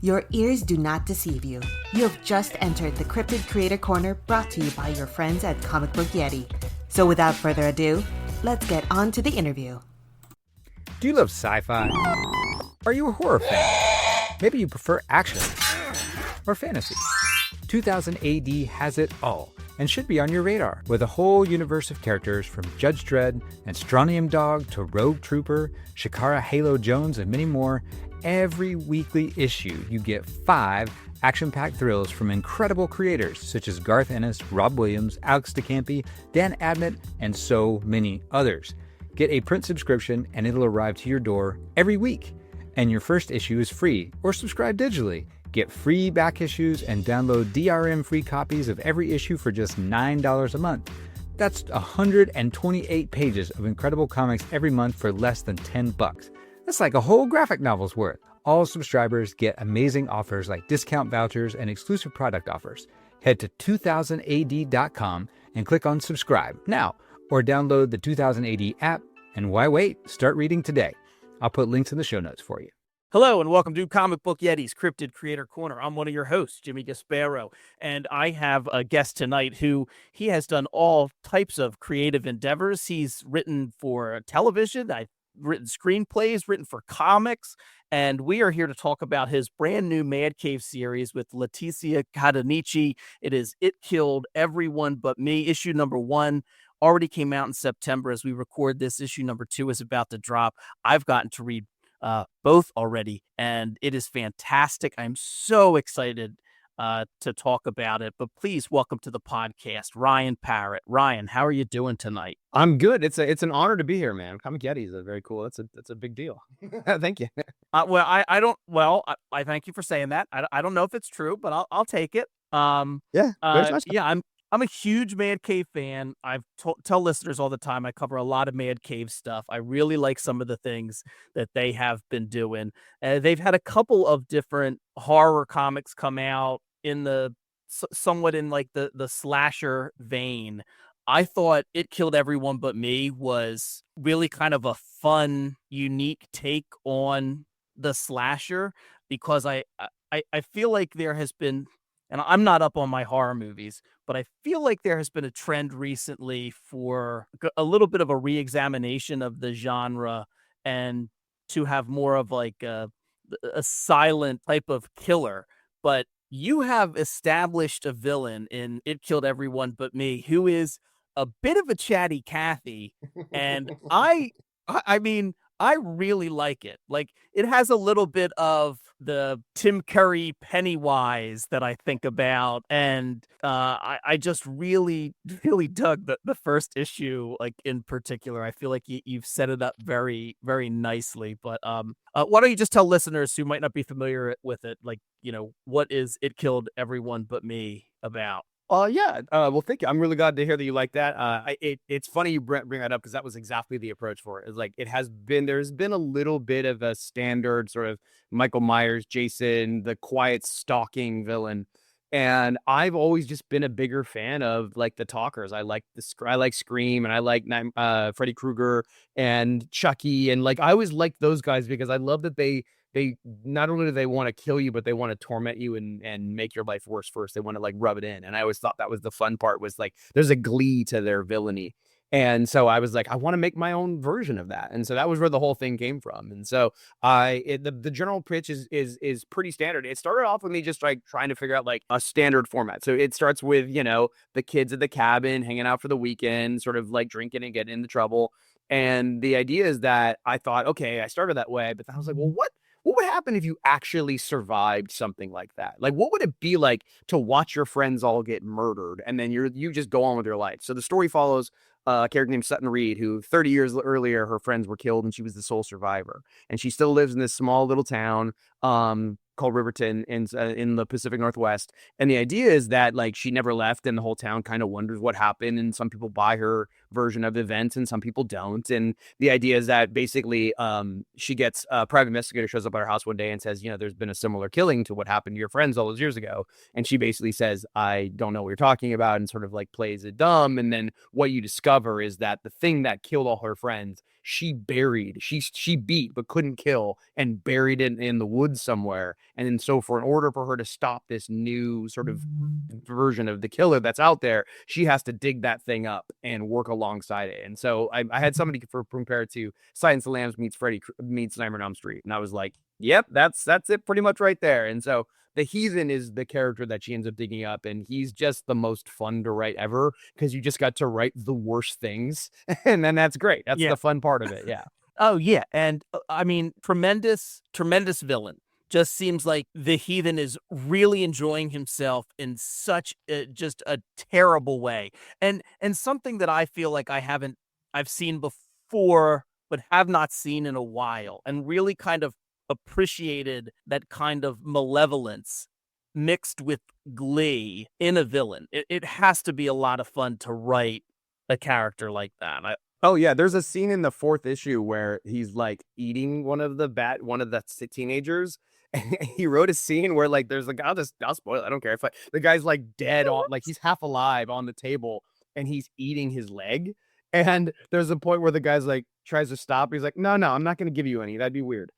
Your ears do not deceive you. You have just entered the Cryptid Creator Corner, brought to you by your friends at Comic Book Yeti. So without further ado, let's get on to the interview. Do you love sci-fi? Are you a horror fan? Maybe you prefer action or fantasy. 2000 AD has it all and should be on your radar. With a whole universe of characters from Judge Dredd and Strontium Dog to Rogue Trooper, Shakara Halo Jones, and many more, every weekly issue you get 5 action-packed thrills from incredible creators such as Garth Ennis, Rob Williams, Alex DeCampi, Dan Abnett, and so many others. Get a print subscription and it'll arrive to your door every week. And your first issue is free, or subscribe digitally. Get free back issues and download DRM-free copies of every issue for just $9 a month. That's 128 pages of incredible comics every month for less than $10. That's like a whole graphic novel's worth. All subscribers get amazing offers like discount vouchers and exclusive product offers. Head to 2000ad.com and click on subscribe now, or download the 2000AD app. And why wait? Start reading today. I'll put links in the show notes for you. Hello and welcome to Comic Book Yeti's Cryptid Creator Corner. I'm one of your hosts, Jimmy Gasparo, and I have a guest tonight who he has done all types of creative endeavors. He's written for television, I've written screenplays, written for comics, and we are here to talk about his brand new Mad Cave series with Letizia Cadonici. It is It Killed Everyone But Me. Issue number 1 already came out in September. As we record this, issue number 2 is about to drop. I've gotten to read both already, and it is fantastic. I'm so excited to talk about it, but please welcome to the podcast, Ryan Parrott. Ryan, how are you doing tonight? I'm good. It's an honor to be here, man. Comic Yeti is very cool. It's a big deal. Thank you. I thank you for saying that. I don't know if it's true, but I'll take it. I'm a huge Mad Cave fan. I tell listeners all the time I cover a lot of Mad Cave stuff. I really like some of the things that they have been doing. They've had a couple of different horror comics come out in the somewhat in like the slasher vein. I thought It Killed Everyone But Me was really kind of a fun, unique take on the slasher, because I feel like there has been, and I'm not up on my horror movies, but I feel like there has been a trend recently for a little bit of a re-examination of the genre, and to have more of like a silent type of killer. But you have established a villain in It Killed Everyone But Me who is a bit of a chatty Cathy, and I mean, I really like it. Like, it has a little bit of the Tim Curry Pennywise that I think about, and I just really, really dug the first issue, like, in particular. I feel like you've set it up very, very nicely. But why don't you just tell listeners who might not be familiar with it, like, you know, what is It Killed Everyone But Me about? Well, thank you. I'm really glad to hear that you like that. It's funny you bring that up, because that was exactly the approach for it. It's like, there's been a little bit of a standard sort of Michael Myers, Jason, the quiet stalking villain. And I've always just been a bigger fan of like the talkers. I like Scream, and I like Freddy Krueger and Chucky. And like, I always liked those guys because I love that they not only do they want to kill you, but they want to torment you and make your life worse first. They want to like rub it in. And I always thought that was the fun part, was like, there's a glee to their villainy. And so I was like, I want to make my own version of that. And so that was where the whole thing came from. And so the general pitch is pretty standard. It started off with me just like trying to figure out like a standard format. So it starts with, you know, the kids at the cabin hanging out for the weekend, sort of like drinking and getting into trouble. And the idea is that I thought, okay, I started that way, but then I was like, well, what would happen if you actually survived something like that? Like, what would it be like to watch your friends all get murdered and then you just go on with your life? So the story follows a character named Sutton Reed, who 30 years earlier, her friends were killed and she was the sole survivor. And she still lives in this small little town called Riverton in the Pacific Northwest. And the idea is that like she never left, and the whole town kind of wonders what happened. And some people buy her version of events and some people don't. And the idea is that basically she gets a private investigator shows up at her house one day and says, there's been a similar killing to what happened to your friends all those years ago. And she basically says, I don't know what you're talking about, and sort of like plays it dumb. And then what you discover is that the thing that killed all her friends, she buried, she beat but couldn't kill, and buried it in the woods somewhere. And then so in order for her to stop this new sort of version of the killer that's out there, she has to dig that thing up and work alongside it. And so I had somebody compare it to Silence of the Lambs meets Freddy meets Nightmare on Elm Street, and I was like, yep, that's it pretty much right there. And so the Heathen is the character that she ends up digging up, and he's just the most fun to write ever because you just got to write the worst things, and then that's great. That's the fun part of it. Yeah. Oh yeah, and I mean, tremendous villain. Just seems like the Heathen is really enjoying himself in such just a terrible way, and something that I feel like I've seen before, but have not seen in a while, and really kind of appreciated that kind of malevolence mixed with glee in a villain. It has to be a lot of fun to write a character like that. Oh yeah, there's a scene in the 4th issue where he's like eating one of the teenagers. And he wrote a scene where like there's like I'll spoil it. I don't care if the guy's like dead on, like he's half alive on the table and he's eating his leg. And there's a point where the guy's like tries to stop. He's like, no, I'm not going to give you any. That'd be weird.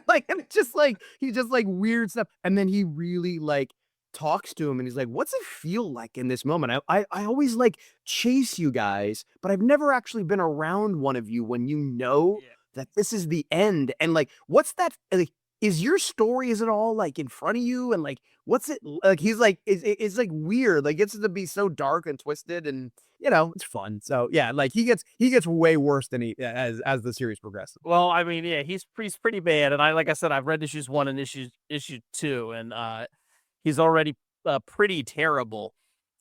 Like, and it's just like, he's just like weird stuff. And then he really like talks to him and he's like, what's it feel like in this moment? I always like chase you guys, but I've never actually been around one of you when you know that this is the end. And like, what's that? Like, is your story, is it all like in front of you? And like, what's it like? He's like, it's like weird. Like, it's to be so dark and twisted, and it's fun. So yeah, like he gets way worse than he as the series progresses. Well, I mean, yeah, he's pretty bad. And like I said, I've read issues 1 and issue 2, and he's already pretty terrible.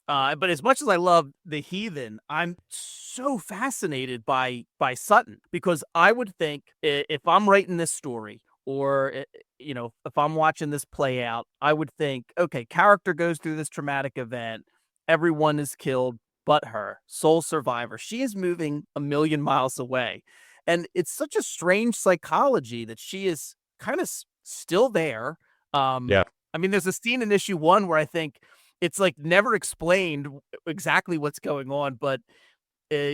But as much as I love the Heathen, I'm so fascinated by Sutton, because I would think if I'm writing this story, or if I'm watching this play out, I would think, okay, character goes through this traumatic event, everyone is killed but her, sole survivor. She is moving a million miles away, and it's such a strange psychology that she is kind of still there. Yeah. I mean, there's a scene in issue 1 where I think it's like never explained exactly what's going on, but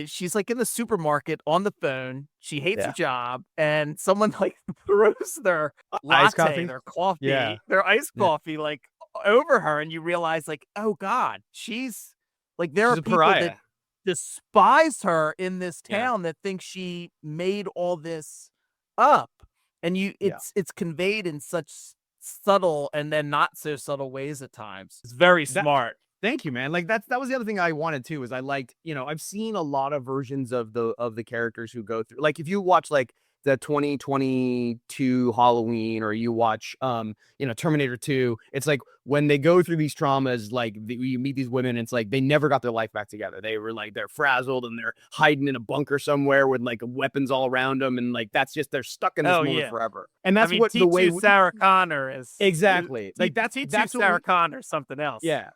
she's like in the supermarket on the phone. She hates her job, and someone like throws their latte, their coffee, their iced coffee, like over her, and you realize, like, oh God, she's like, there are people that despise her in this town that think she made all this up, and it's conveyed in such subtle and then not so subtle ways at times. It's very smart. Thank you, man. Like that was the other thing I wanted too, is I liked, I've seen a lot of versions of the characters who go through, like if you watch like the 2022 Halloween, or you watch Terminator 2, it's like when they go through these traumas, like you meet these women, it's like they never got their life back together. They were like, they're frazzled and they're hiding in a bunker somewhere with like weapons all around them, and like that's just, they're stuck in this moment forever. And that's what the way Sarah Connor is exactly like that's Sarah Connor something else. Yeah.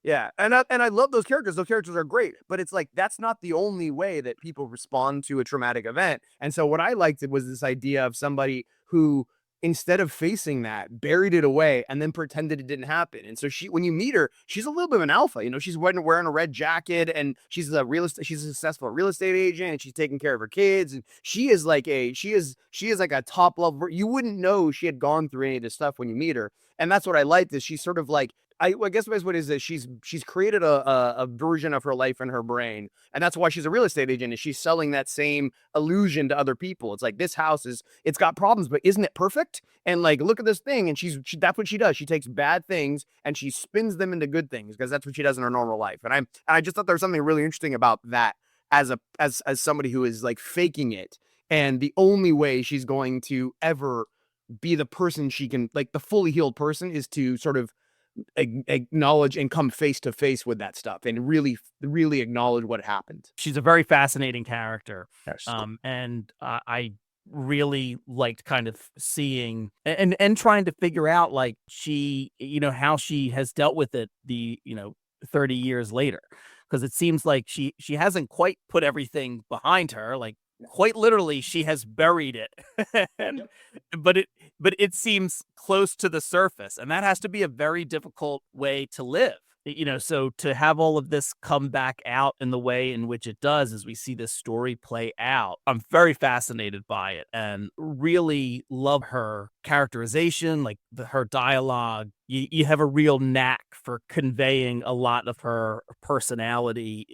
Yeah, and I love those characters. Those characters are great, but it's like that's not the only way that people respond to a traumatic event. And so what I liked was this idea of somebody who, instead of facing that, buried it away and then pretended it didn't happen. And so when you meet her, she's a little bit of an alpha. She's wearing a red jacket, and she's a successful real estate agent, and she's taking care of her kids. And she is like a top level. You wouldn't know she had gone through any of this stuff when you meet her. And that's what I liked, is she's sort of like, I guess what it is that she's created a version of her life in her brain, and that's why she's a real estate agent, and she's selling that same illusion to other people. It's like, this house it's got problems, but isn't it perfect? And like, look at this thing, and that's what she does. She takes bad things and she spins them into good things, because that's what she does in her normal life. And I just thought there was something really interesting about that as somebody who is like faking it, and the only way she's going to ever be the person she can, like the fully healed person, is to sort of acknowledge and come face to face with that stuff and really acknowledge what happened. She's a very fascinating character. Yes. And I really liked kind of seeing and trying to figure out, like, she, how she has dealt with it 30 years later. because it seems like she hasn't quite put everything behind her. Like quite literally, she has buried it, and but it seems close to the surface, and that has to be a very difficult way to live. So to have all of this come back out in the way in which it does as we see this story play out, I'm very fascinated by it and really love her characterization, like her dialogue. You have a real knack for conveying a lot of her personality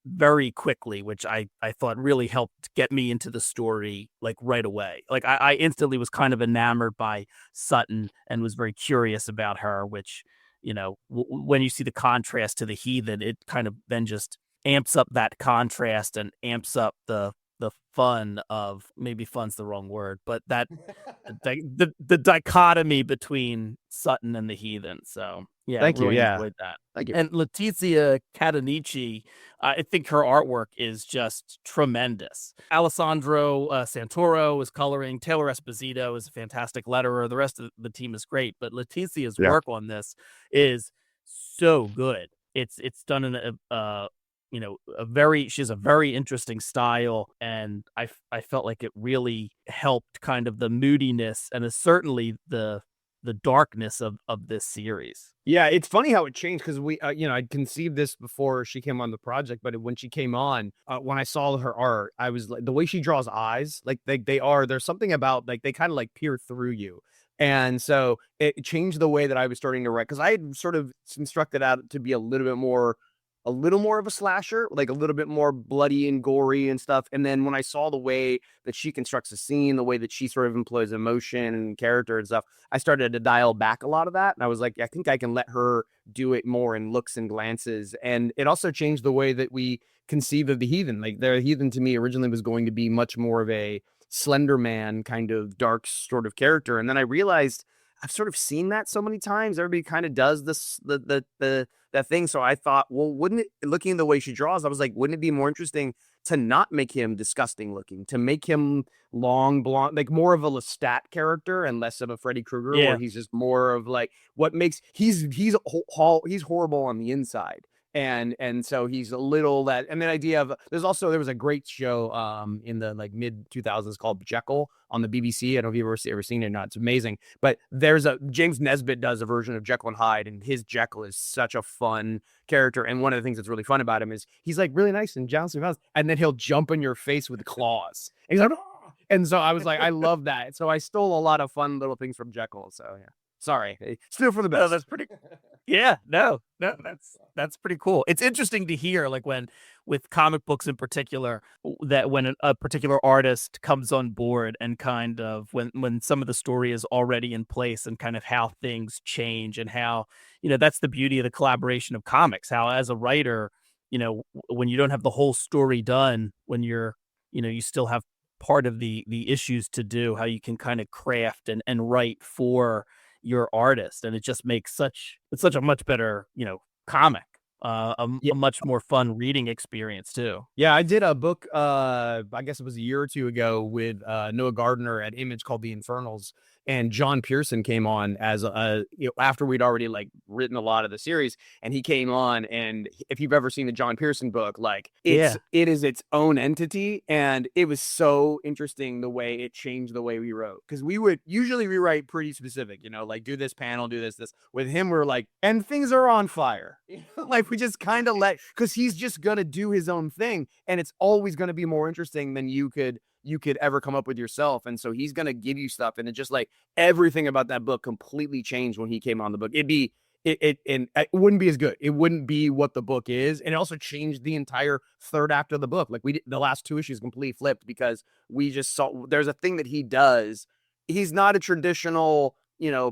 very quickly, which I thought really helped get me into the story like right away. Like I instantly was kind of enamored by Sutton and was very curious about her, which when you see the contrast to the heathen, it kind of then just amps up that contrast and amps up the fun of, maybe fun's the wrong word, but that the dichotomy between Sutton and the heathen. So yeah, Thank you. really Yeah. enjoyed that. Thank you. And Letizia Cadonici, I think her artwork is just tremendous. Alessandro Santoro is coloring. Taylor Esposito is a fantastic letterer. The rest of the team is great, but Letizia's work on this is so good. It's done in she has a very interesting style, and I felt like it really helped kind of the moodiness and certainly the darkness of this series. Yeah, it's funny how it changed because I'd conceived this before she came on the project, but when she came on, when I saw her art, I was like, the way she draws eyes, like there's something about like they kind of like peer through you. And so it changed the way that I was starting to write, because I had sort of constructed out to be a little more of a slasher, like a little bit more bloody and gory and stuff. And then when I saw the way that she constructs a scene, the way that she sort of employs emotion and character and stuff, I started to dial back a lot of that. And I was like, I think I can let her do it more in looks and glances. And it also changed the way that we conceived of the heathen. Like the heathen to me originally was going to be much more of a Slender Man kind of dark sort of character. And then I realized I've sort of seen that so many times. Everybody kind of does this, that thing. So I thought, well, wouldn't it, looking at the way she draws, I was like, wouldn't it be more interesting to not make him disgusting looking, to make him long blonde, like more of a Lestat character and less of a Freddy Krueger, where he's just more of like what makes he's horrible on the inside. And so he's a little that, and the idea of there was a great show in the like mid 2000s called Jekyll on the BBC. I don't know if you've ever seen it or not. It's amazing. But James Nesbitt does a version of Jekyll and Hyde, and his Jekyll is such a fun character. And one of the things that's really fun about him is he's like really nice and jouncing, and then he'll jump in your face with claws. And he's like, oh! And so I was like, I love that. So I stole a lot of fun little things from Jekyll. So yeah. Sorry, still for the best. No, that's pretty. Yeah, no, that's pretty cool. It's interesting to hear, like with comic books in particular, that when a particular artist comes on board and kind of when some of the story is already in place and kind of how things change and how that's the beauty of the collaboration of comics. How as a writer, when you don't have the whole story done, when you're you still have part of the issues to do, how you can kind of craft and write for your artist, and it just makes such a much better comic, a much more fun reading experience too. Yeah, I did a book I guess it was a year or two ago with Noah Gardner at Image called The Infernals, and John Pearson came on as after we'd already like written a lot of the series, and he came on, and if you've ever seen the John Pearson book, like it is its own entity, and it was so interesting the way it changed the way we wrote, because we would usually rewrite pretty specific, like do this panel, do this. With him we're like, and things are on fire. Like we just kind of because he's just gonna do his own thing, and it's always gonna be more interesting than you could ever come up with yourself. And so he's gonna give you stuff, and it just like everything about that book completely changed when he came on the book. It wouldn't be as good. It wouldn't be what the book is, and it also changed the entire third act of the book. Like the last two issues completely flipped, because we just saw there's a thing that he does. He's not a traditional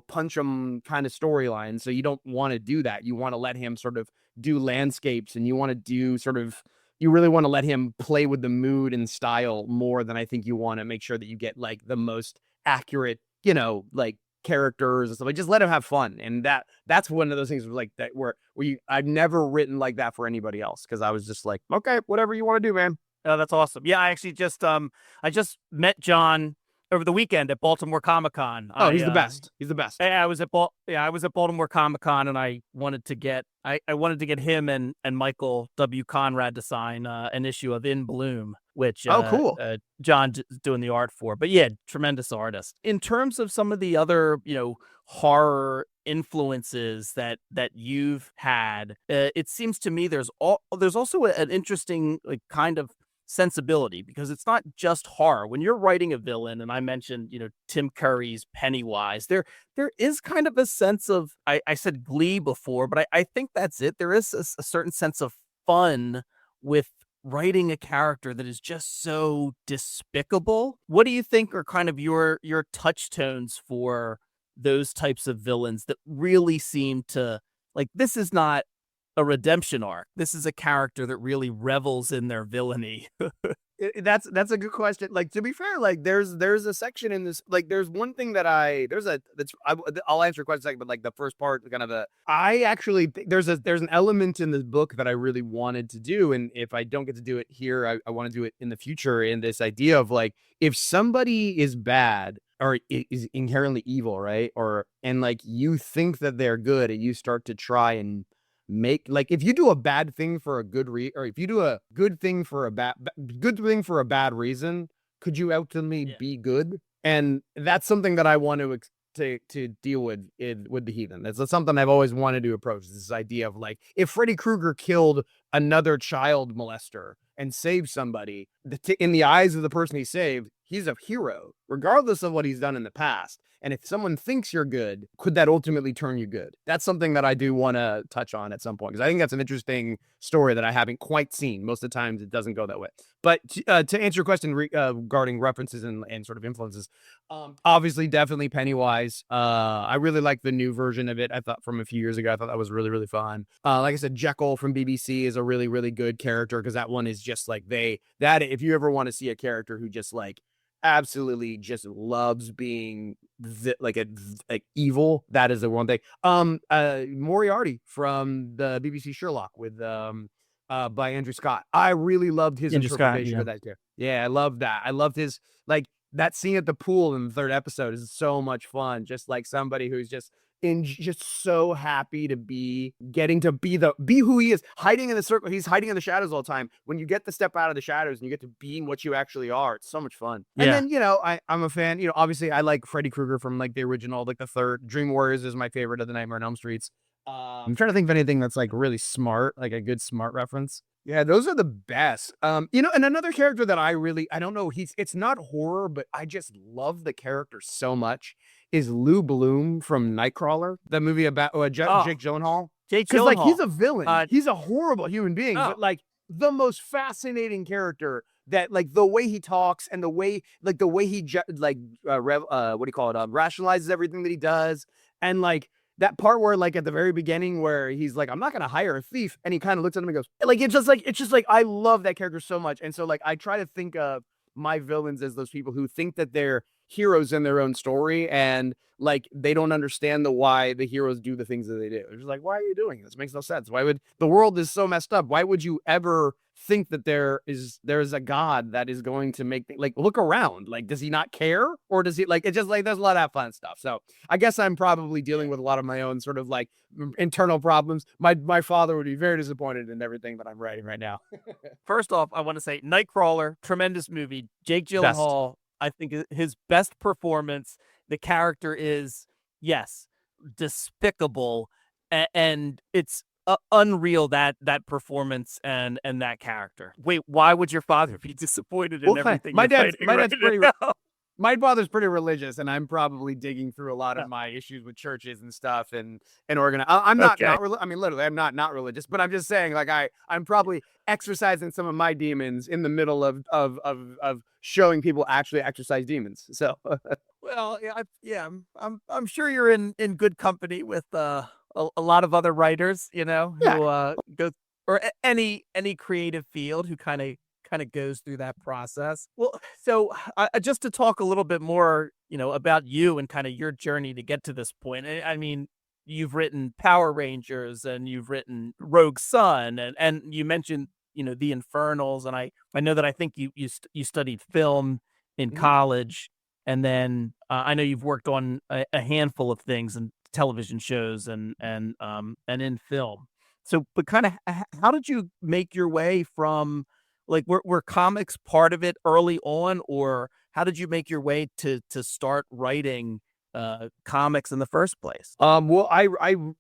punch him kind of storyline, so you don't want to do that. You want to let him sort of do landscapes, and you want to do you really want to let him play with the mood and style more than I think you want to make sure that you get like the most accurate, like characters and stuff. Like just let him have fun. And that's one of those things like that where I've never written like that for anybody else, because I was just like, okay, whatever you want to do, man. Oh, that's awesome. Yeah, I actually just I just met John over the weekend at Baltimore Comic Con. Oh, he's the best. He's the best. I was at Baltimore Comic Con, and I wanted to get him and Michael W. Conrad to sign an issue of In Bloom, which cool. John's doing the art for. But yeah, tremendous artist. In terms of some of the other horror influences that you've had, it seems to me there's also an interesting kind of sensibility, because it's not just horror. When you're writing a villain, and I mentioned Tim Curry's Pennywise, there is kind of a sense of, I said glee before, but I think that's it. There is a certain sense of fun with writing a character that is just so despicable. What do you think are kind of your touchstones for those types of villains that really seem to, like, this is not a redemption arc. This is a character that really revels in their villainy. That's a good question. Like, to be fair, like there's a section in this, like there's one thing that I'll answer your question in a second, but like the first part, kind of I actually think there's an element in this book that I really wanted to do, and if I don't get to do it here, I want to do it in the future. In this idea of like, if somebody is bad or is inherently evil, right? And like you think that they're good, and you start to try and make, like, if you do a bad thing for a good or if you do a good thing for a bad reason, could you ultimately be good? And that's something that I want to deal with the Heathen. It's something I've always wanted to approach, this idea of like, if Freddy Krueger killed another child molester and saved somebody, in the eyes of the person he saved, he's a hero, regardless of what he's done in the past. And if someone thinks you're good, could that ultimately turn you good? That's something that I do want to touch on at some point, because I think that's an interesting story that I haven't quite seen. Most of the times it doesn't go that way. But to answer your question regarding references and sort of influences, obviously, definitely Pennywise. I really like the new version of it. I thought from a few years ago, I thought that was really, really fun. Like I said, Jekyll from BBC is a really, really good character, because that one is just like if you ever want to see a character who just like absolutely just loves being like evil, that is the one thing. Moriarty from the BBC Sherlock with by Andrew Scott. I really loved his interpretation of that character. Yeah, I love that. I loved his, like, that scene at the pool in the third episode is so much fun. Just like somebody who's just so happy to be who he is, hiding in the circle. He's hiding in the shadows all the time. When you get to step out of the shadows and you get to being what you actually are, it's so much fun. And then, I'm a fan, obviously I like Freddy Krueger from like the original, like the third. Dream Warriors is my favorite of the Nightmare on Elm Streets. I'm trying to think of anything that's like really smart, like a good smart reference. Yeah, those are the best. And another character that I don't know, it's not horror, but I just love the character so much, is Lou Bloom from Nightcrawler, the movie about Jake Gyllenhaal. Because like, he's a villain. He's a horrible human being, but like the most fascinating character, that like the way he talks and the way he rationalizes everything that he does. And like that part where, like, at the very beginning where he's like, I'm not going to hire a thief. And he kind of looks at him and goes, like, it's just like, I love that character so much. And so like, I try to think of my villains as those people who think that they're heroes in their own story, and like, they don't understand why the heroes do the things that they do. They're just like, why are you doing this? It makes no sense. The world is so messed up. Why would you ever think that there's a God that is going to make like, look around, like, does he not care, or does he, like, it's just like, there's a lot of fun stuff. So I guess I'm probably dealing with a lot of my own sort of like internal problems. My father would be very disappointed in everything that I'm writing right now. First off, I want to say Nightcrawler, tremendous movie. Jake Gyllenhaal, I think his best performance. The character is, yes, despicable, and it's unreal, that performance and that character. Wait, why would your father be disappointed in everything? My father's pretty religious, and I'm probably digging through a lot of my issues with churches and stuff, and organized. I'm not, I mean, literally, I'm not religious, but I'm just saying, like, I'm probably exercising some of my demons in the middle of showing people actually exercise demons. So, well, I'm sure you're in good company with a lot of other writers, who go, or any creative field, who kind of goes through that process. Well, so just to talk a little bit more, about you and kind of your journey to get to this point. I mean, you've written Power Rangers, and you've written Rogue Sun, and you mentioned, the Infernals, and I know that I think you studied film in college, And then I know you've worked on a handful of things and television shows and in film. So, but kind of, how did you make your way from, like, were comics part of it early on, or how did you make your way to start writing comics in the first place? Well,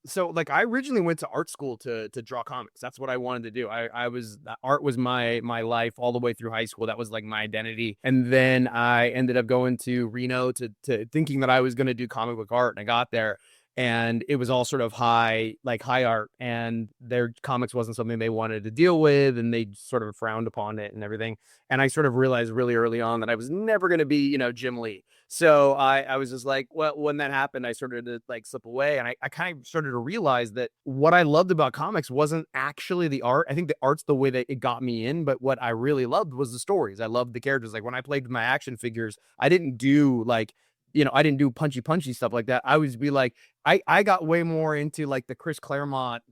so like I originally went to art school to draw comics. That's what I wanted to do. Art was my life all the way through high school. That was like my identity. And then I ended up going to Reno to thinking that I was going to do comic book art. And I got there and it was all sort of high art, and their comics wasn't something they wanted to deal with, and they sort of frowned upon it and everything. And I sort of realized really early on that I was never going to be, Jim Lee. So I was just like, well, when that happened, I started to like slip away, and I kind of started to realize that what I loved about comics wasn't actually the art. I think the art's the way that it got me in, but what I really loved was the stories. I loved the characters. Like when I played with my action figures, I didn't do like, I didn't do punchy stuff like that. I would be like, I got way more into like the Chris Claremont,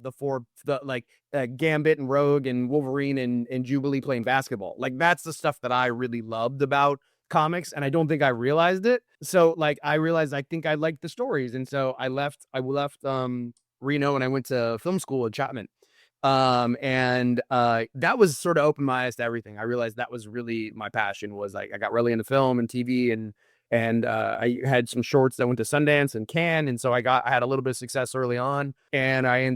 Gambit and Rogue and Wolverine and Jubilee playing basketball. Like that's the stuff that I really loved about comics, and I don't think I realized it. So like I realized I think I liked the stories, and so I left Reno and I went to film school at Chapman. That was sort of opened my eyes to everything. I realized that was really my passion. Was like I got really into film and TV, and I had some shorts that went to Sundance and Cannes, and so I had a little bit of success early on, and I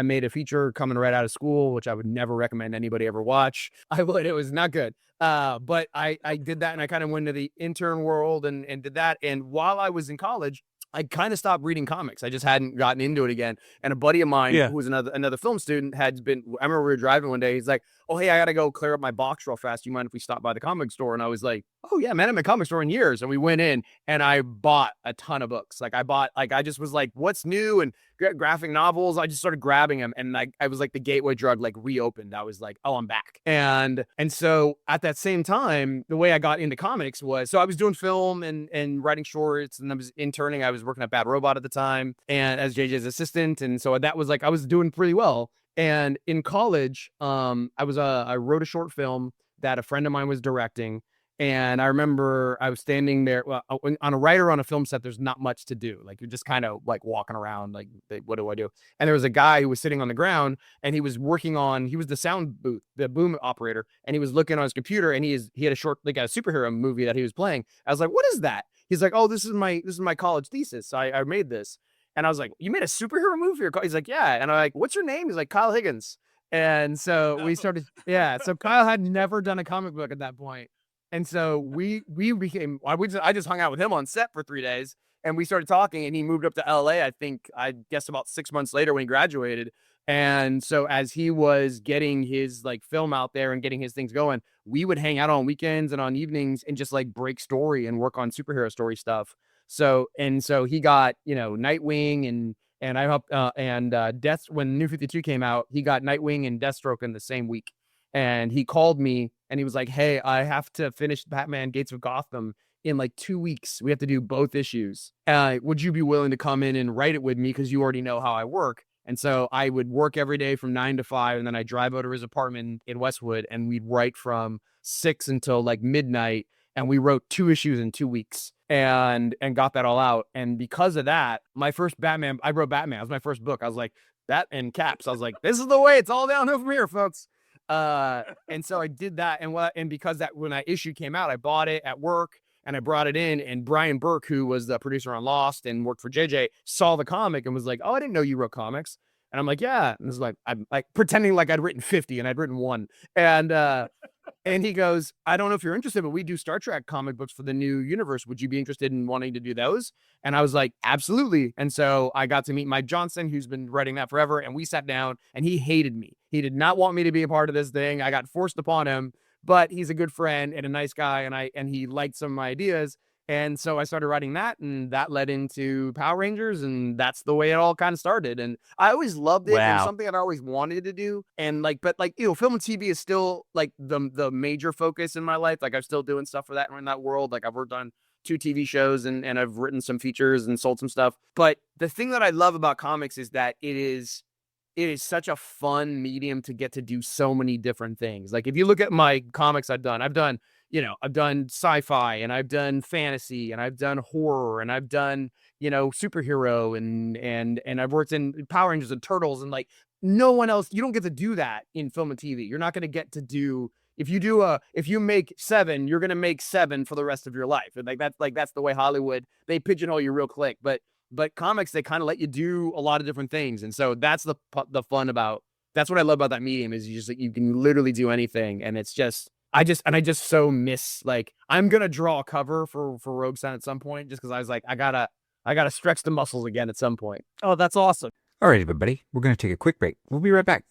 made a feature coming right out of school, which I would never recommend anybody ever watch. It was not good. But I did that, and I kind of went into the intern world and did that. And while I was in college, I kind of stopped reading comics. I just hadn't gotten into it again. And a buddy of mine who was another film student I remember we were driving one day. He's like, oh, hey, I got to go clear up my box real fast. You mind if we stop by the comic store? And I was like, oh yeah, man, I'm at a comic store in years. And we went in and I bought a ton of books. I just was like, what's new? And graphic novels. I just started grabbing them. And I was like, the gateway drug like reopened. I was like, oh, I'm back. And so at that same time, the way I got into comics was, so I was doing film and writing shorts, and I was interning. I was working at Bad Robot at the time and as JJ's assistant. And so that was like, I was doing pretty well. And in college, I wrote a short film that a friend of mine was directing. And I remember I was standing there. Well, on a writer on a film set, there's not much to do. Like you're just kind of like walking around, like, what do I do? And there was a guy who was sitting on the ground, and he was the sound booth, the boom operator, and he was looking on his computer, and he had a short, like a superhero movie that he was playing. I was like, what is that? He's like, oh, this is my college thesis. I made this. And I was like, you made a superhero movie? He's like, yeah. And I'm like, what's your name? He's like, Kyle Higgins. And so we started, yeah. So Kyle had never done a comic book at that point. And so we became, I just hung out with him on set for 3 days, and we started talking, and he moved up to LA, I guess about 6 months later when he graduated. And so as he was getting his like film out there and getting his things going, we would hang out on weekends and on evenings and just like break story and work on superhero story stuff. So he got, Nightwing and I helped, Death, when New 52 came out, he got Nightwing and Deathstroke in the same week. And he called me and he was like, hey, I have to finish Batman Gates of Gotham in like 2 weeks. We have to do both issues. Would you be willing to come in and write it with me? Because you already know how I work. And so I would work every day from 9 to 5. And then I drive out to his apartment in Westwood, and we'd write from 6 until like midnight. And we wrote 2 issues in 2 weeks and got that all out. And because of that, my first Batman, I wrote Batman. It was my first book. I was like, that and caps. I was like, this is the way. It's all downhill from here, folks. And so I did that. And because that, when that issue came out, I bought it at work and I brought it in, and Brian Burke, who was the producer on Lost and worked for JJ, saw the comic and was like, oh, I didn't know you wrote comics. And I'm like, yeah. And it's like, I'm like pretending like I'd written 50 and I'd written 1. And he goes, I don't know if you're interested, but we do Star Trek comic books for the new universe. Would you be interested in wanting to do those? And I was like, absolutely. And so I got to meet Mike Johnson, who's been writing that forever. And we sat down, and he hated me. He did not want me to be a part of this thing. I got forced upon him, but he's a good friend and a nice guy. And he liked some of my ideas. And so I started writing that, and that led into Power Rangers, and that's the way it all kind of started. And I always loved it. Wow. And something that I always wanted to do. And but film and TV is still like the major focus in my life. Like I'm still doing stuff for that in that world. Like I've worked on 2 TV shows and I've written some features and sold some stuff. But the thing that I love about comics is that it is such a fun medium to get to do so many different things. Like if you look at my comics I've done, I've done sci-fi and I've done fantasy and I've done horror and I've done, superhero and I've worked in Power Rangers and Turtles, and like no one else, you don't get to do that in film and TV. You're not going to get to do, if you make 7, you're going to make 7 for the rest of your life. And that's the way Hollywood, they pigeonhole you real quick. But comics, they kind of let you do a lot of different things. And so that's the fun about, that's what I love about that medium, is you can literally do anything. And it's just, I just so miss, like, I'm going to draw a cover for Rogue Sun at some point, just because I was like, I gotta stretch the muscles again at some point. Oh, that's awesome. All right, everybody, we're going to take a quick break. We'll be right back.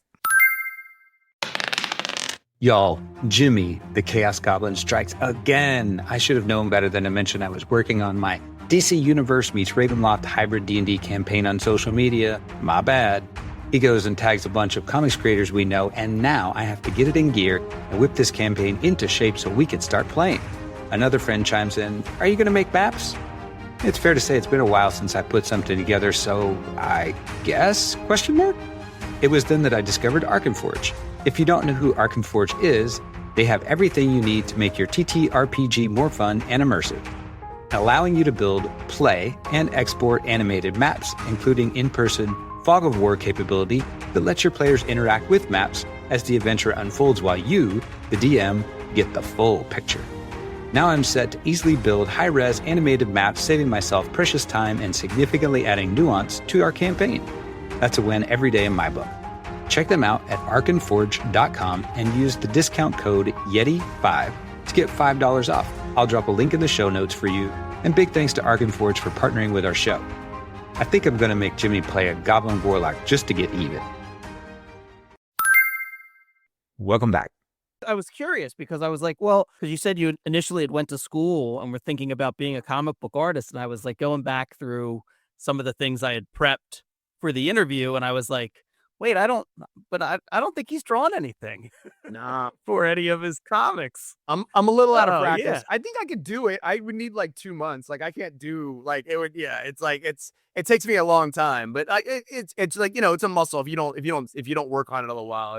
Y'all, Jimmy, the Chaos Goblin strikes again. I should have known better than to mention I was working on my DC Universe meets Ravenloft hybrid D&D campaign on social media. My bad. He goes and tags a bunch of comics creators we know, and now I have to get it in gear and whip this campaign into shape so we can start playing. Another friend chimes in, are you going to make maps? It's fair to say it's been a while since I put something together, so I guess? It was then that I discovered Arkenforge. If you don't know who Arkenforge is, they have everything you need to make your TTRPG more fun and immersive, allowing you to build, play, and export animated maps, including in-person Fog of War capability that lets your players interact with maps as the adventure unfolds while you, the DM, get the full picture. Now I'm set to easily build high-res animated maps, saving myself precious time and significantly adding nuance to our campaign. That's a win every day in my book. Check them out at arkenforge.com and use the discount code YETI5 to get $5 off. I'll drop a link in the show notes for you. And big thanks to Arkenforge for partnering with our show. I think I'm going to make Jimmy play a Goblin Warlock just to get even. Welcome back. I was curious because I was like, well, because you said you initially had went to school and were thinking about being a comic book artist. And I was like going back through some of the things I had prepped for the interview. And I was like, wait, I don't think he's drawn anything. Nah. For any of his comics. I'm a little out of Oh, practice. yeah. I think I could do it. I would need like 2 months. Like I can't do like it would. Yeah, it's like it takes me a long time. But it's like, it's a muscle. If you don't work on it a little while,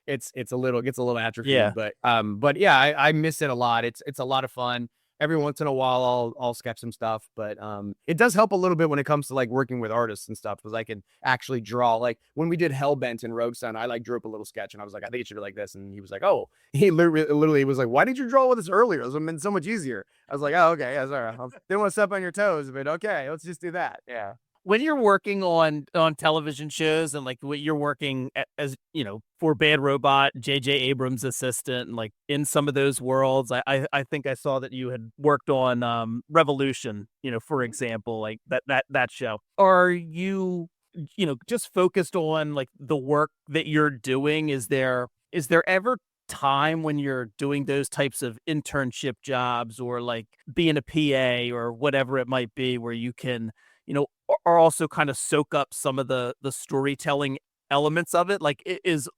it gets a little atrophied. Yeah. But yeah, I miss it a lot. It's a lot of fun. Every once in a while, I'll sketch some stuff, but it does help a little bit when it comes to like working with artists and stuff, because I can actually draw. Like when we did Hellbent in Rogue Sun, I like drew up a little sketch, and I was like, I think it should be like this, and he was like, oh, he literally was like, why didn't you draw with this earlier? It would have been so much easier. I was like, oh, okay, yeah, sorry, I didn't want to step on your toes, but okay, let's just do that. Yeah. When you're working on television shows and like what you're working as, for Bad Robot, J.J. Abrams' assistant, and like in some of those worlds, I think I saw that you had worked on Revolution, for example, like that show. Are you, just focused on like the work that you're doing? Is there ever time when you're doing those types of internship jobs or like being a PA or whatever it might be, where you can, or also kind of soak up some of the storytelling elements of it? Like, is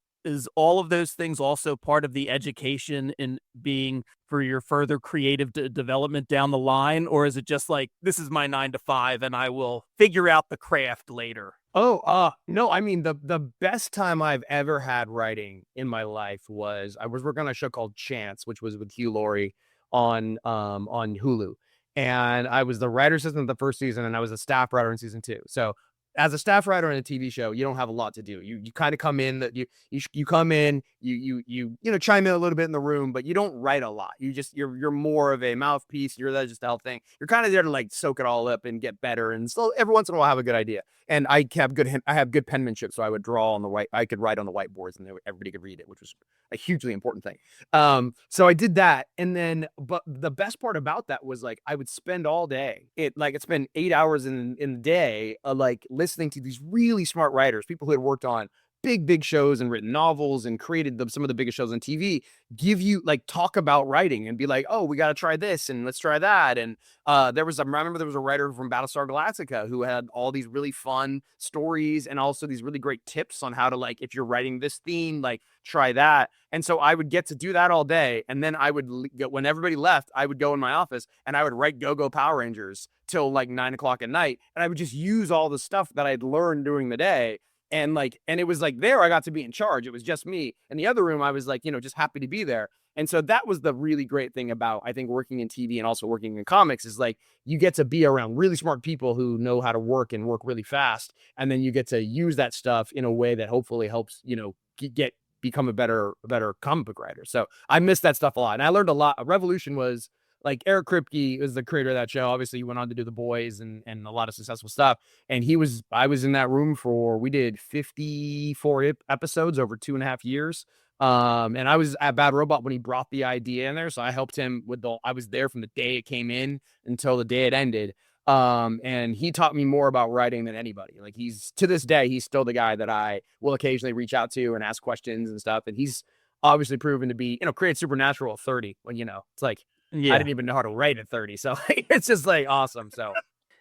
all of those things also part of the education in being for your further creative development down the line? Or is it just like, this is my 9 to 5 and I will figure out the craft later? Oh, no, I mean, the best time I've ever had writing in my life was I was working on a show called Chance, which was with Hugh Laurie on Hulu. And I was the writer assistant the first season, and I was a staff writer in season 2. So as a staff writer in a TV show, you don't have a lot to do. You kind of come in, that you come in, you chime in a little bit in the room, but you don't write a lot. You're more of a mouthpiece. You're there just to help thing. You're kind of there to like soak it all up and get better. And so every once in a while I have a good idea. And I have good penmanship, so I would draw on I could write on the whiteboards, and everybody could read it, which was a hugely important thing. So I did that, and then, but the best part about that was like I would spend all day. I'd spend 8 hours in the day, like listening to these really smart writers, people who had worked on big shows and written novels and created some of the biggest shows on TV, give you like talk about writing and be like, oh, we got to try this and let's try that. And I remember there was a writer from Battlestar Galactica who had all these really fun stories and also these really great tips on how to, like, if you're writing this theme, like try that. And so I would get to do that all day. And then I would, when everybody left, I would go in my office and I would write Go-Go Power Rangers till like 9 o'clock at night. And I would just use all the stuff that I'd learned during the day. And it was like there, I got to be in charge. It was just me. In the other room, I was like, just happy to be there. And so that was the really great thing about, I think, working in TV and also working in comics is like you get to be around really smart people who know how to work and work really fast. And then you get to use that stuff in a way that hopefully helps, become a better comic book writer. So I miss that stuff a lot. And I learned a lot. Revolution was like Eric Kripke was the creator of that show. Obviously, he went on to do The Boys and a lot of successful stuff. And I was in that room we did 54 episodes over 2.5 years. And I was at Bad Robot when he brought the idea in there. So I helped him I was there from the day it came in until the day it ended. And he taught me more about writing than anybody. Like to this day, he's still the guy that I will occasionally reach out to and ask questions and stuff. And he's obviously proven to be, create Supernatural at 30 when, it's like, Yeah. I didn't even know how to write at 30. So it's just like awesome. So,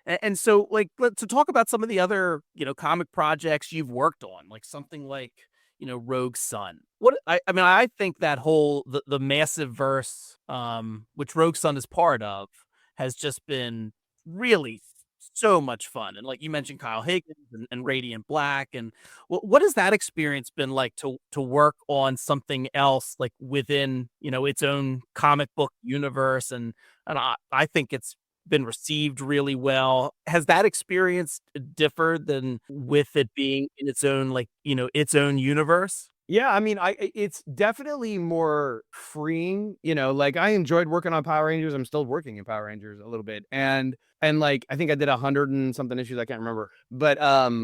And so, like, to talk about some of the other, comic projects you've worked on, like something like, Rogue Sun. I think that whole the massive verse, which Rogue Sun is part of, has just been really so much fun. And like you mentioned, Kyle Higgins and Radiant Black, and what has that experience been like to work on something else like within its own comic book universe? And I think it's been received really well. Has that experience differed than with it being in its own its own universe? yeah, I mean, it's definitely more freeing, like I enjoyed working on Power Rangers. I'm still working in Power Rangers a little bit. And like, I think I did 100 and something issues. I can't remember, but,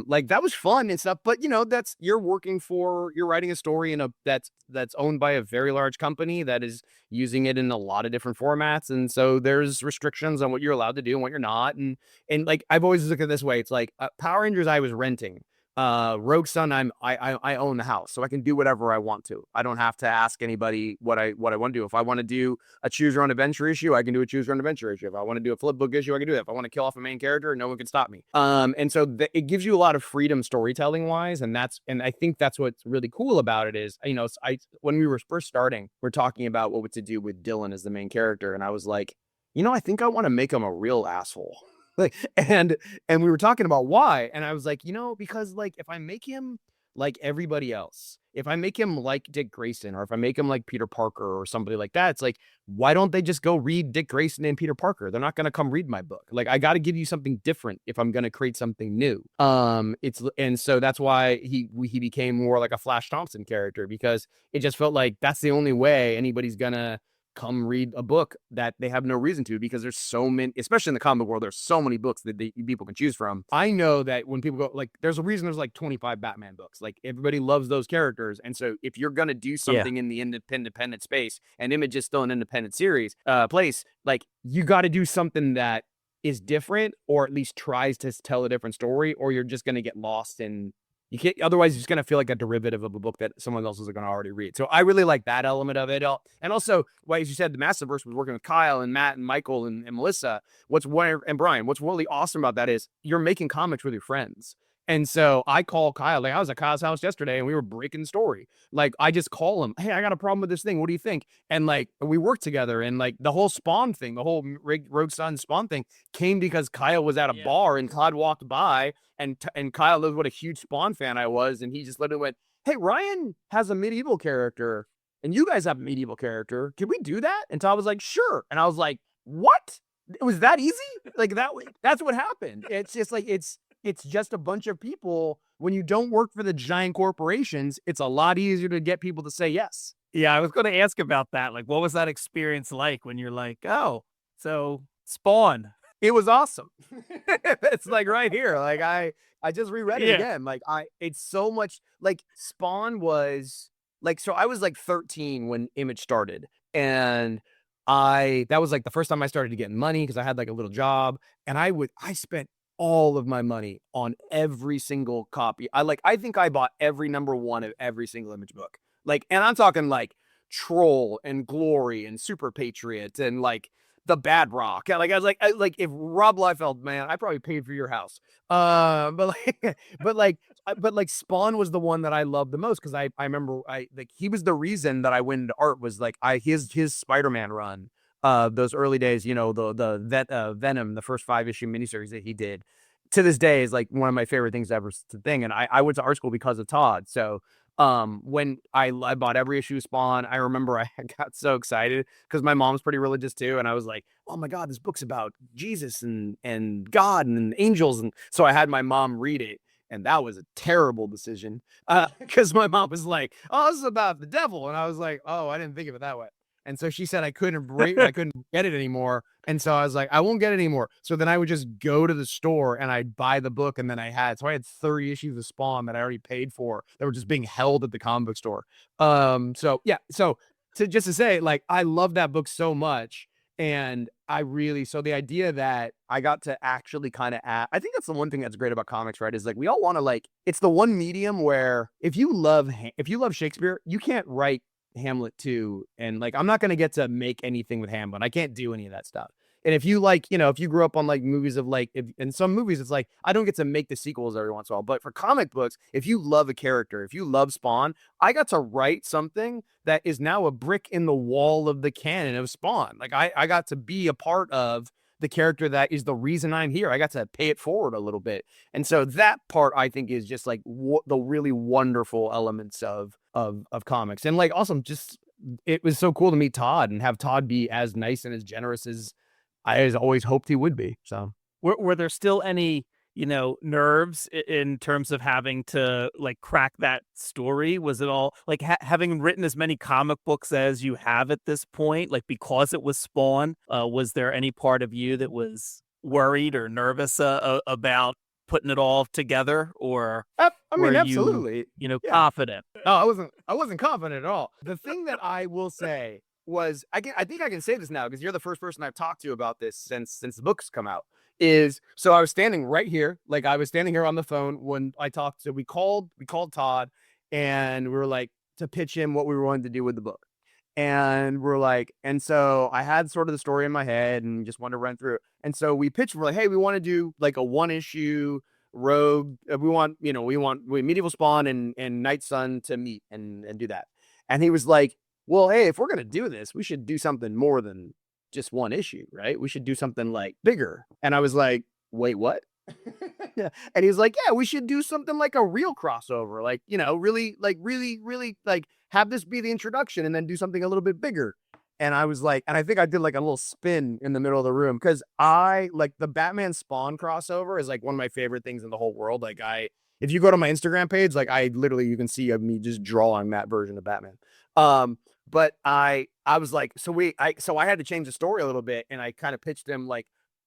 like that was fun and stuff. But you're writing a story that's owned by a very large company that is using it in a lot of different formats. And so there's restrictions on what you're allowed to do and what you're not. And like, I've always looked at it this way. It's like Power Rangers, I was renting. Rogue Sun, I own the house, so I can do whatever I want to. I don't have to ask anybody what I want to do. If I want to do a choose your own adventure issue, I can do a choose your own adventure issue. If I want to do a flip book issue, I can do that. If I want to kill off a main character, no one can stop me. And so it gives you a lot of freedom storytelling wise, and I think that's what's really cool about it is, when we were first starting, we're talking about what to do with Dylan as the main character, and I was like, I think I want to make him a real asshole. Like, and we were talking about why, and I was like, because like if I make him like everybody else, if I make him like Dick Grayson, or if I make him like Peter Parker or somebody like that, it's like, why don't they just go read Dick Grayson and Peter Parker? They're not going to come read my book. Like, I got to give you something different if I'm going to create something new. And so that's why he became more like a Flash Thompson character, because it just felt like that's the only way anybody's gonna come read a book that they have no reason to, because there's so many, especially in the comic world, there's so many books that people can choose from. I know that when people go, like, there's a reason there's like 25 Batman books. Like, everybody loves those characters. And so if you're going to do something in the independent space, and Image is still an independent series, place, like, you got to do something that is different, or at least tries to tell a different story, or you're just going to get lost in, you can't, otherwise it's going to feel like a derivative of a book that someone else is going to already read. So I really like that element of it. And also, well, as you said, the Massiverse was working with Kyle and Matt and Michael and Melissa. And Brian, what's really awesome about that is you're making comics with your friends. And so I call Kyle, like I was at Kyle's house yesterday and we were breaking story. Like, I just call him, hey, I got a problem with this thing. What do you think? And like, we worked together, and like the whole Spawn thing, the whole Rogue Sun Spawn thing came because Kyle was at a bar and Todd walked by, and Kyle knows what a huge Spawn fan I was. And he just literally went, hey, Ryan has a medieval character and you guys have a medieval character. Can we do that? And Todd was like, sure. And I was like, what? It was that easy? Like, that's what happened. It's just like, it's just a bunch of people. When you don't work for the giant corporations, it's a lot easier to get people to say yes. Yeah, I was going to ask about that. Like, what was that experience like when you're like, oh, so Spawn? It was awesome. It's like right here. Like, I just reread it again. Like, it's so much, like, Spawn was like, so I was like 13 when Image started, and that was like the first time I started to get money, because I had like a little job, and I spent all of my money on every single copy. I think I bought every number one of every single Image book. Like, and I'm talking like Troll and Glory and Super Patriot and like the Bad Rock. Like, I was like, if Rob Liefeld, man, I probably paid for your house. But Spawn was the one that I loved the most, because I remember he was the reason that I went into art, was like his Spider-Man run. Those early days, the Venom, the first 5-issue miniseries that he did, to this day is like one of my favorite things ever to thing. And I went to art school because of Todd. So When I bought every issue of Spawn, I remember I got so excited because my mom's pretty religious too, and I was like, "Oh my God, this book's about Jesus and God and angels," and so I had my mom read it, and that was a terrible decision because my mom was like, "Oh, this is about the devil," and I was like, "Oh, I didn't think of it that way." And so she said I couldn't get it anymore. And so I was like, I won't get it anymore. So then I would just go to the store and I'd buy the book. And then I had 30 issues of Spawn that I already paid for that were just being held at the comic book store. So yeah. So to say, like, I love that book so much. And so the idea that I got to actually kind of I think that's the one thing that's great about comics, right? Is like, we all want to, like, it's the one medium where if you love Shakespeare, you can't write Hamlet too, and like, I'm not going to get to make anything with Hamlet. I can't do any of that stuff. And if you like, if you grew up on like movies of like, in some movies, it's like, I don't get to make the sequels every once in a while. But for comic books, if you love a character, if you love Spawn, I got to write something that is now a brick in the wall of the canon of Spawn. Like, I got to be a part of the character that is the reason I'm here. I got to pay it forward a little bit. And so that part, I think, is just like the really wonderful elements of comics. And like, awesome, just, it was so cool to meet Todd and have Todd be as nice and as generous as I always hoped he would be. So were there still any, nerves in terms of having to like crack that story? Was it all like having written as many comic books as you have at this point, like, because it was Spawn, was there any part of you that was worried or nervous about putting it all together, or I mean, were absolutely, you confident? No, I wasn't confident at all. The thing that I will say was, I think I can say this now because you're the first person I've talked to about this since the book's come out. So I was standing right here, like, I was standing here on the phone when I talked to, we called Todd, and we were like, to pitch him what we were wanting to do with the book. And we're like, and so I had sort of the story in my head and just wanted to run through it. And so we pitched, we're like, hey, we want to do like a 1-issue rogue. We want medieval Spawn and Night Sun to meet and do that. And he was like, well, hey, if we're going to do this, we should do something more than just 1 issue, right? We should do something like bigger. And I was like, wait, what? And he's like, yeah, we should do something like a real crossover, like, really like have this be the introduction and then do something a little bit bigger. And I was like, and I think I did like a little spin in the middle of the room because I like the Batman Spawn crossover is like one of my favorite things in the whole world. Like, if you go to my Instagram page, like, I literally, you can see me just drawing that version of Batman. But I was like, so I had to change the story a little bit, and I kind of pitched him like,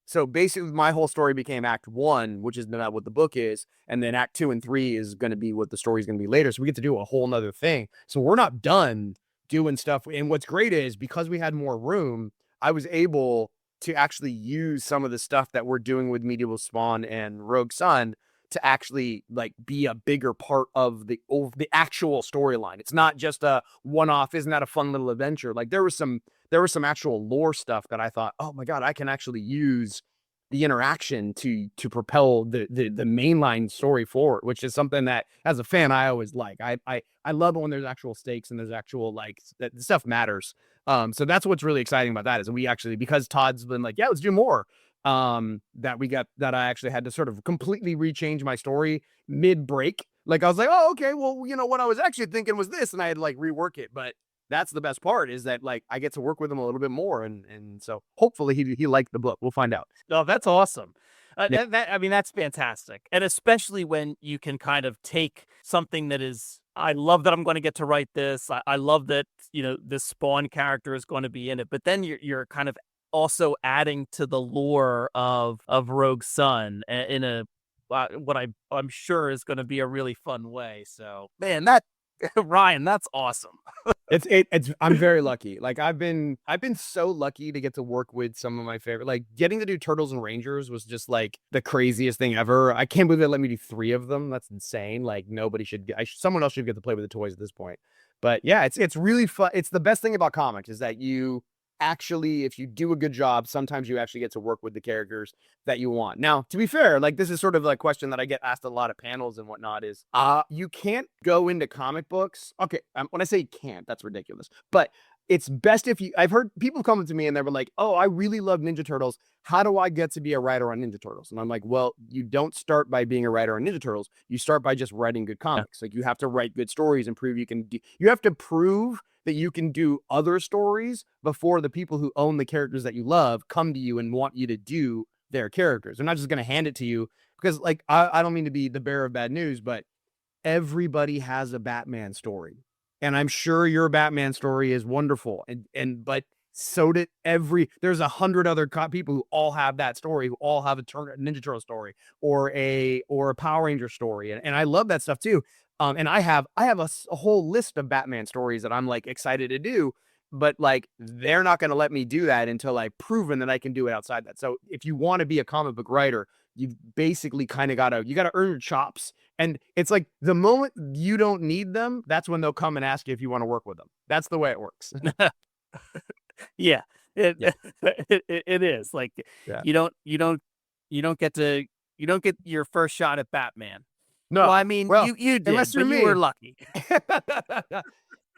so basically my whole story became Act 1, which is not what the book is, and then Act 2 and 3 is going to be what the story is going to be later. So we get to do a whole nother thing. So we're not done doing stuff. And what's great is because we had more room, I was able to actually use some of the stuff that we're doing with Medieval Spawn and Rogue Sun to actually like be a bigger part of the actual storyline. It's not just a one-off. Isn't that a fun little adventure? Like, there was some actual lore stuff that I thought, oh my God, I can actually use the interaction to propel the mainline story forward, which is something that as a fan, I always like. I love it when there's actual stakes and there's actual, like, that stuff matters. So that's what's really exciting about that is we actually, because Todd's been like, yeah, let's do more. That I actually had to sort of completely rechange my story mid-break. Like, I was like, oh, okay, well, what I was actually thinking was this, and I had to like rework it. But that's the best part is that, like, I get to work with him a little bit more, and so hopefully he liked the book. We'll find out. Oh, that's awesome. Yeah. I mean, that's fantastic. And especially when you can kind of take something that is, I love that I'm going to get to write this. I love that, this Spawn character is going to be in it. But then you're kind of also adding to the lore of Rogue Sun in a what I'm sure is going to be a really fun way. So, man, that Ryan, that's awesome. It's I'm very lucky. Like, I've been so lucky to get to work with some of my favorite, like, getting to do Turtles and Rangers was just like the craziest thing ever. I can't believe they let me do 3 of them. That's insane. Like, nobody should someone else should get to play with the toys at this point. But yeah, it's really fun. It's the best thing about comics is that you actually, if you do a good job, sometimes you actually get to work with the characters that you want. Now, to be fair, like, this is sort of like a question that I get asked a lot of panels and whatnot is, you can't go into comic books. Okay. When I say can't, that's ridiculous, but it's best if you, I've heard people come to me and they were like, oh, I really love Ninja Turtles. How do I get to be a writer on Ninja Turtles? And I'm like, well, you don't start by being a writer on Ninja Turtles. You start by just writing good comics. Like you have to write good stories and prove you can do, you have to prove that you can do other stories before the people who own the characters that you love come to you and want you to do their characters. They're not just going to hand it to you because like, I don't mean to be the bearer of bad news, but everybody has a Batman story. And I'm sure your Batman story is wonderful. But so did there's 100 other people who all have that story, who all have a Ninja Turtle story or a Power Ranger story. And I love that stuff too. And I have a whole list of Batman stories that I'm like excited to do, but like, they're not going to let me do that until I've proven that I can do it outside that. So if you want to be a comic book writer, you've basically kind of got to earn your chops. And it's like the moment you don't need them, that's when they'll come and ask you if you want to work with them. That's the way it works. Yeah, it is like you don't get your first shot at Batman. No, well, I mean, you did, unless you're but me. you were lucky.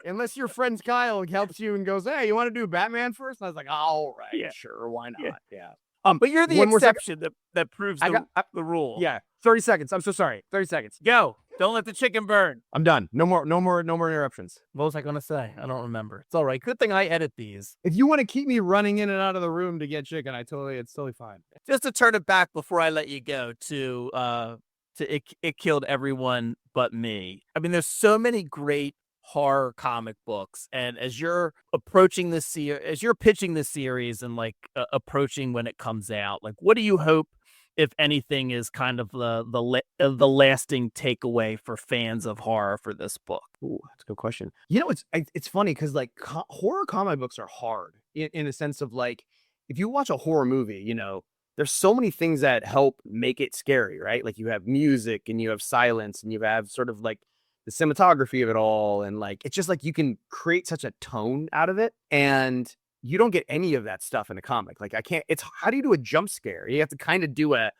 Unless your friend Kyle helps you and goes, hey, you want to do Batman first? And I was like, all right, sure, why not? Yeah. But you're the exception that proves the rule. Yeah. 30 seconds. I'm so sorry. 30 seconds. Go. Don't let the chicken burn. I'm done. No more interruptions. What was I going to say? I don't remember. It's all right. Good thing I edit these. If you want to keep me running in and out of the room to get chicken, it's totally fine. Just to turn it back before I let you go to it killed everyone but me. I mean, there's so many great horror comic books, and as you're approaching this as you're pitching this series and like approaching when it comes out, like what do you hope, if anything, is kind of the lasting takeaway for fans of horror for this book? Ooh, that's a good question. You know, it's funny because like horror comic books are hard in a sense of like, if you watch a horror movie, you know, there's so many things that help make it scary, right? Like you have music and you have silence and you have sort of like the cinematography of it all. And like, it's just like, you can create such a tone out of it. And you don't get any of that stuff in a comic. Like how do you do a jump scare? You have to kind of do a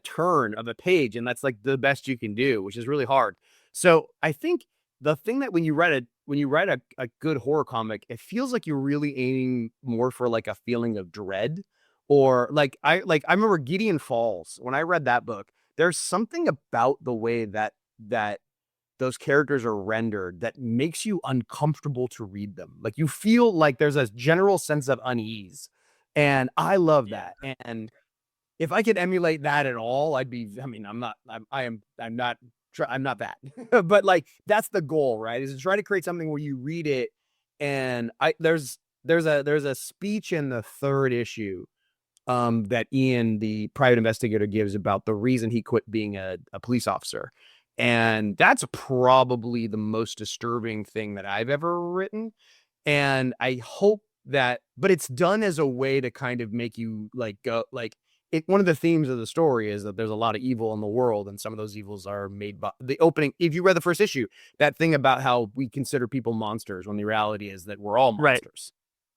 turn of a page. And that's like the best you can do, which is really hard. So I think the thing that when you write a good horror comic, it feels like you're really aiming more for like a feeling of dread. Or like I remember Gideon Falls. When I read that book, there's something about the way that those characters are rendered that makes you uncomfortable to read them. Like you feel like there's a general sense of unease. And I love that. And if I could emulate that at all, I'm not that, but like, that's the goal, right? Is to try to create something where you read it. And there's a speech in the 3rd issue that Ian, the private investigator, gives about the reason he quit being a police officer. And that's probably the most disturbing thing that I've ever written. And I hope that, but it's done as a way to kind of make you like go, like one of the themes of the story is that there's a lot of evil in the world. And some of those evils are made by the opening. If you read the 1st issue, that thing about how we consider people monsters when the reality is that we're all monsters.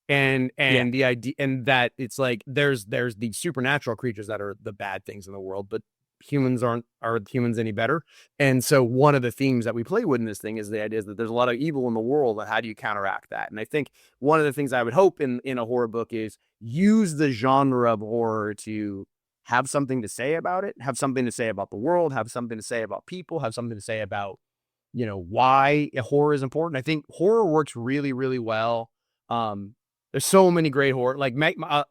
Right. And the idea, and that it's like, there's the supernatural creatures that are the bad things in the world, but humans are humans any better? And so one of the themes that we play with in this thing is the idea is that there's a lot of evil in the world, and how do you counteract that? And I think one of the things I would hope in a horror book is use the genre of horror to have something to say about it, have something to say about the world, have something to say about people, have something to say about, you know, why horror is important. I think horror works really, really well. There's so many great horror, like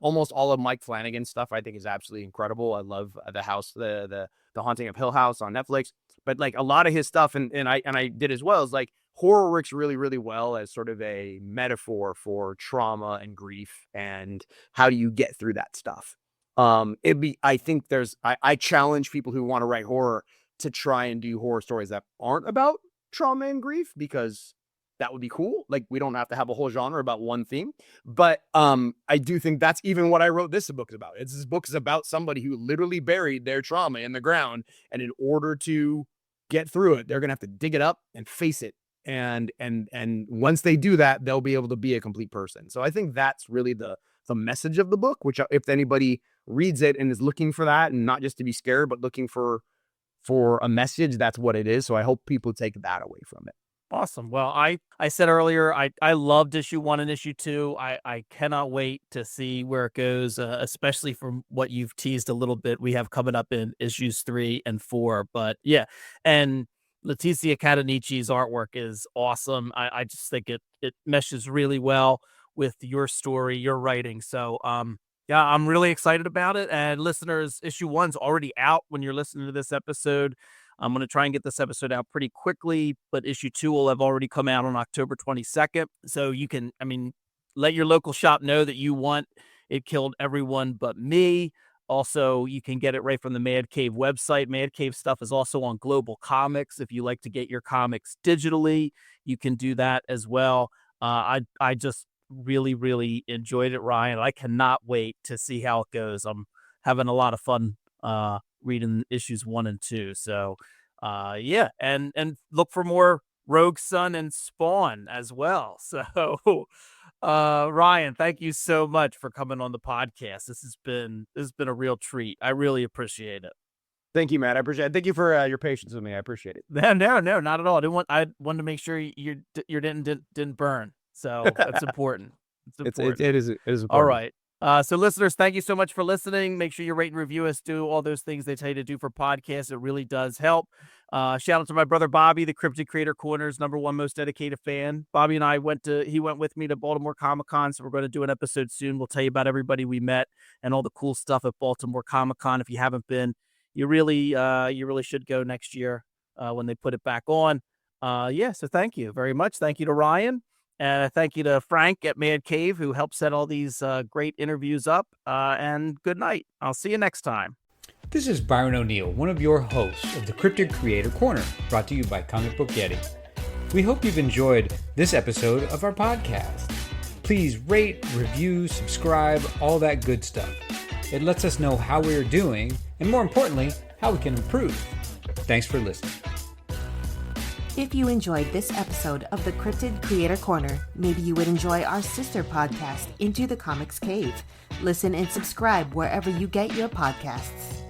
almost all of Mike Flanagan's stuff I think is absolutely incredible. I love the Haunting of Hill House on Netflix, but like a lot of his stuff, and I did as well, is like horror works really, really well as sort of a metaphor for trauma and grief and how do you get through that stuff. I think I challenge people who want to write horror to try and do horror stories that aren't about trauma and grief, because that would be cool. Like, we don't have to have a whole genre about one theme, but I do think that's even what I wrote this book is about. This book is about somebody who literally buried their trauma in the ground, and in order to get through it, they're gonna have to dig it up and face it. And once they do that, they'll be able to be a complete person. So I think that's really the message of the book, which if anybody reads it and is looking for that, and not just to be scared, but looking for a message, that's what it is. So I hope people take that away from it. Awesome. Well, I said earlier, I loved issue 1 and issue 2. I cannot wait to see where it goes, especially from what you've teased a little bit. We have coming up in issues 3 and 4. But yeah, and Letizia Cadonici's artwork is awesome. I just think it meshes really well with your story, your writing. So yeah, I'm really excited about it. And listeners, issue 1's already out when you're listening to this episode. I'm going to try and get this episode out pretty quickly, but issue 2 will have already come out on October 22nd. So you can, let your local shop know that you want It Killed Everyone But Me. Also, you can get it right from the Mad Cave website. Mad Cave stuff is also on Global Comics. If you like to get your comics digitally, you can do that as well. I just really, really enjoyed it, Ryan. I cannot wait to see how it goes. I'm having a lot of fun reading issues 1 and 2. So yeah, and look for more Rogue Sun and Spawn as well. So Ryan, thank you so much for coming on the podcast. This has been a real treat. I really appreciate it. Thank you, Matt. I appreciate it. Thank you for your patience with me. I appreciate it. No, not at all. I wanted to make sure you didn't burn. So that's important. It's important. It is important. All right. So listeners, thank you so much for listening. Make sure you rate and review us, do all those things they tell you to do for podcasts. It really does help. Shout out to my brother, Bobby, the Cryptid Creator Corner's #1 most dedicated fan. Bobby and I he went with me to Baltimore Comic-Con. So we're going to do an episode soon. We'll tell you about everybody we met and all the cool stuff at Baltimore Comic-Con. If you haven't been, you really should go next year when they put it back on. Yeah. So thank you very much. Thank you to Ryan. And thank you to Frank at Mad Cave, who helped set all these great interviews up. And good night. I'll see you next time. This is Byron O'Neill, one of your hosts of the Cryptid Creator Corner, brought to you by Comic Book Yeti. We hope you've enjoyed this episode of our podcast. Please rate, review, subscribe, all that good stuff. It lets us know how we're doing, and more importantly, how we can improve. Thanks for listening. If you enjoyed this episode of the Cryptid Creator Corner, maybe you would enjoy our sister podcast, Into the Comics Cave. Listen and subscribe wherever you get your podcasts.